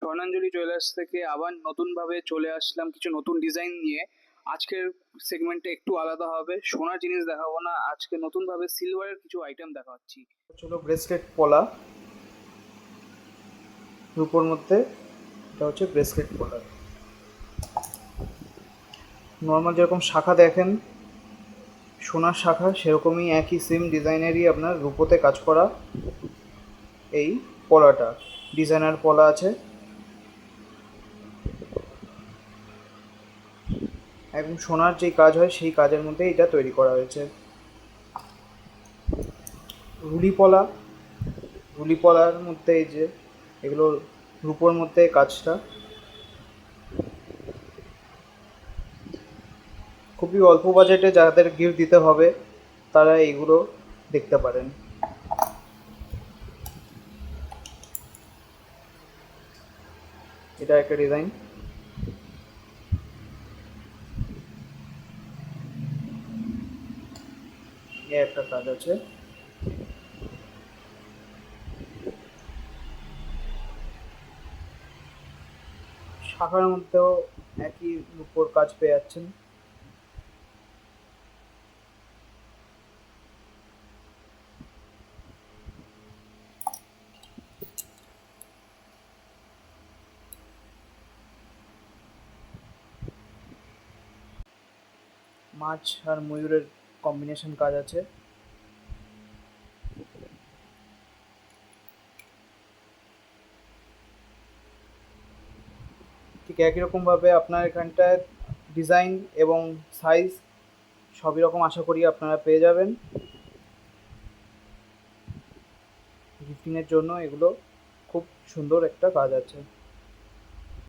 স্বর্ণাঞ্জলি jewellers থেকে আবার নতুনভাবে চলে আসলাম কিছু নতুন ডিজাইন নিয়ে। আজকের সেগমেন্টে একটু আলাদা হবে, সোনার জিনিস দেখাবো না, আজকে নতুনভাবে সিলভারের কিছু আইটেম দেখাচ্ছি। চলো ব্রেসলেট পলা রূপোর মধ্যে, এটা হচ্ছে ব্রেসলেট পলা। নর্মাল যেরকম শাখা দেখেন সোনার শাখা, সেরকমই একই সেম ডিজাইনেরই আপনার রূপোতে কাজ করা এই পলাটা। ডিজাইনার পলা আছে, একদম সোনার যেই কাজ হয় সেই কাজের মধ্যে এটা তৈরি করা হয়েছে। রুলি পলা, রুলি পলার মধ্যে এই যে এগুলো রূপোর মধ্যে কাজটা খুবই অল্প বাজেটে যাদের গিফট দিতে হবে তারা এইগুলো দেখতে পারেন। এটা একটা ডিজাইন, এ একটা কাজ আছে। শাখার মধ্যেও একই রূপোর কাজ পেয়ে যাচ্ছেন। মাছ আর ময়ূরের কম্বিনেশন কাজ আছে। ঠিক একই রকমভাবে আপনার এখানটায় ডিজাইন এবং সাইজ সবই রকম আশা করি আপনারা পেয়ে যাবেন। গিফটিংয়ের জন্য এগুলো খুব সুন্দর একটা কাজ আছে।